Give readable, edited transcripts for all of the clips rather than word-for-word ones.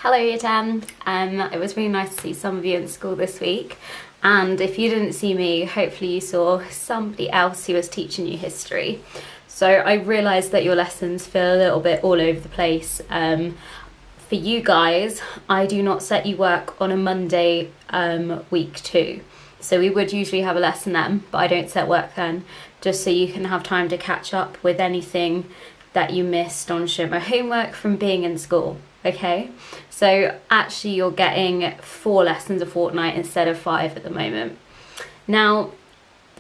Hello Year 10. It was really nice to see some of you in school this week, and if you didn't see me, hopefully you saw somebody else who was teaching you history. So I realised that your lessons feel a little bit all over the place. For you guys, I do not set you work on a Monday week 2. So we would usually have a lesson then, but I don't set work then, just so you can have time to catch up with anything that you missed on Show My Homework from being in school. Okay, so actually you're getting 4 lessons a fortnight instead of 5 at the moment. Now,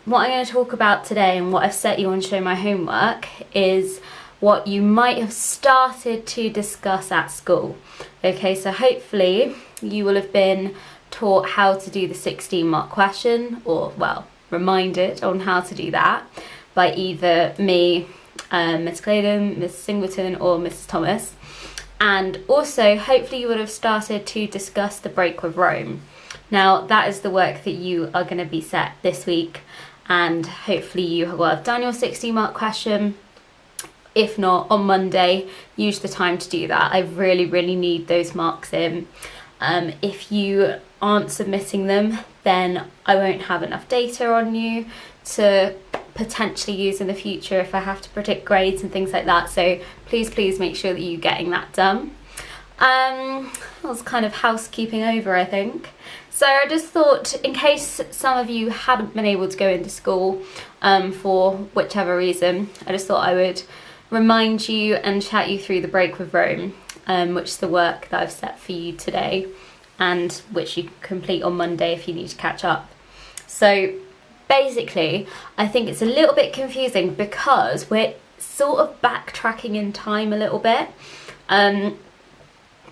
what I'm going to talk about today and what I've set you on Show My Homework is what you might have started to discuss at school. Okay, so hopefully you will have been taught how to do the 16-mark question, or well, reminded on how to do that by either me, Miss Claydon, Miss Singleton or Mrs Thomas. And also, hopefully you would have started to discuss the break with Rome. Now, that is the work that you are going to be set this week, and hopefully you will have done your 60-mark question. If not, on Monday, use the time to do that. I really need those marks in. If you aren't submitting them, then I won't have enough data on you to potentially use in the future if I have to predict grades and things like that. So please make sure that you're getting that done. That was kind of housekeeping over, I think. So I just thought, in case some of you hadn't been able to go into school for whichever reason, I just thought I would remind you and chat you through the break with Rome, which is the work that I've set for you today and which you can complete on Monday if you need to catch up. So basically, I think it's a little bit confusing because we're sort of backtracking in time a little bit,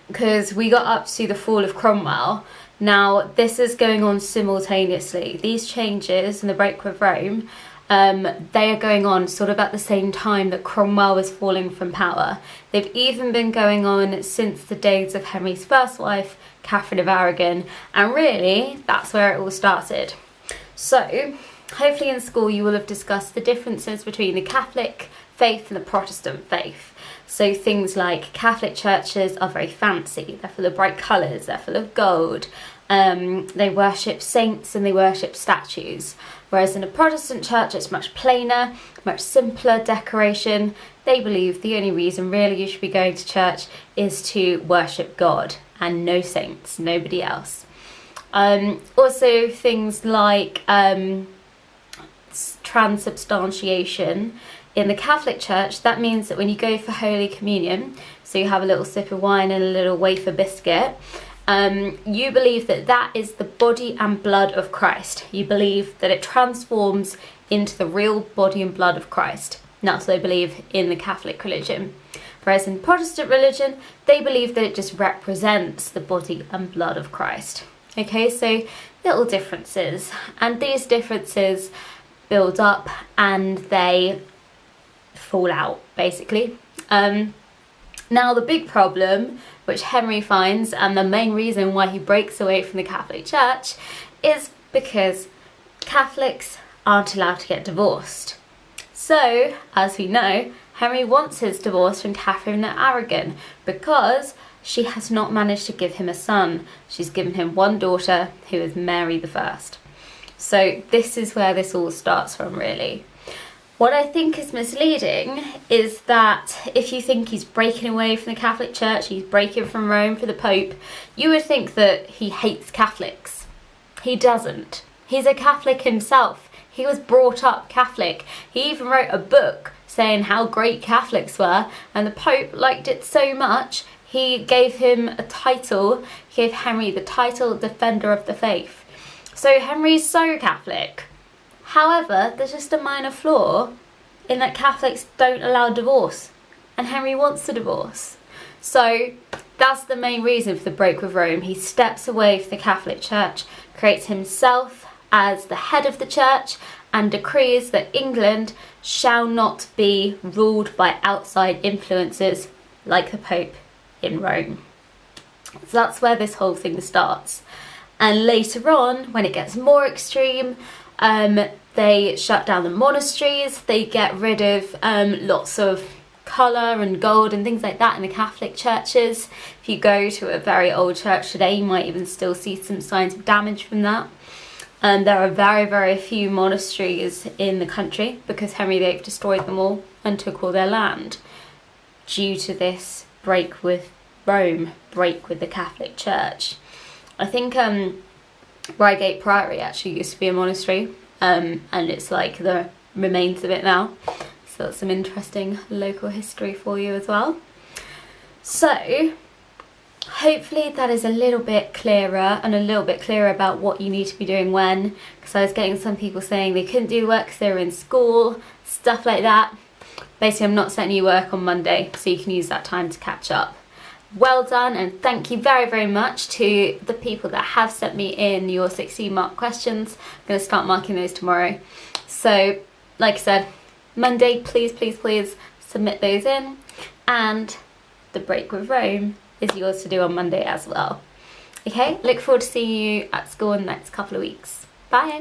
because we got up to the fall of Cromwell. Now, this is going on simultaneously. These changes in the break with Rome, they are going on sort of at the same time that Cromwell was falling from power. They've even been going on since the days of Henry's first wife, Catherine of Aragon, and really, that's where it all started. So, hopefully in school you will have discussed the differences between the Catholic faith and the Protestant faith. So things like Catholic churches are very fancy, they're full of bright colours, they're full of gold, they worship saints and they worship statues. Whereas in a Protestant church it's much plainer, much simpler decoration. They believe the only reason really you should be going to church is to worship God and no saints, nobody else. Also things like transubstantiation. In the Catholic Church, that means that when you go for Holy Communion, so you have a little sip of wine and a little wafer biscuit, you believe that that is the body and blood of Christ. You believe that it transforms into the real body and blood of Christ. That's what they believe in the Catholic religion. Whereas in Protestant religion, they believe that it just represents the body and blood of Christ. Okay, so little differences, and these differences build up and they fall out, basically. Now the big problem, which Henry finds, and the main reason why he breaks away from the Catholic Church, is because Catholics aren't allowed to get divorced. So, as we know, Henry wants his divorce from Catherine of Aragon because she has not managed to give him a son. She's given him one daughter, who is Mary I. So this is where this all starts from, really. What I think is misleading is that if you think he's breaking away from the Catholic Church, he's breaking from Rome for the Pope, you would think that he hates Catholics. He doesn't. He's a Catholic himself. He was brought up Catholic. He even wrote a book saying how great Catholics were, and the Pope liked it so much he gave him a title. He gave Henry the title Defender of the Faith. So Henry's so Catholic. However, there's just a minor flaw in that Catholics don't allow divorce, and Henry wants a divorce. So that's the main reason for the break with Rome. He steps away from the Catholic Church, creates himself as the head of the church, and decrees that England shall not be ruled by outside influences like the Pope in Rome. So that's where this whole thing starts. And later on, when it gets more extreme, they shut down the monasteries, they get rid of lots of colour and gold and things like that in the Catholic churches. If you go to a very old church today, you might even still see some signs of damage from that. And there are very, very few monasteries in the country because Henry VIII destroyed them all and took all their land due to this break with Rome, break with the Catholic Church. I think Reigate Priory actually used to be a monastery, and it's like the remains of it now. So that's some interesting local history for you as well. So hopefully that is a little bit clearer and a little bit clearer about what you need to be doing when, because I was getting some people saying they couldn't do work because they were in school, stuff like that. Basically, I'm not sending you work on Monday, so you can use that time to catch up. Well done, and thank you very, very much to the people that have sent me in your 16 mark questions. I'm going to start marking those tomorrow. So, like I said, Monday, please, please, please submit those in, and the break with Rome is yours to do on Monday as well. Okay, look forward to seeing you at school in the next couple of weeks. Bye!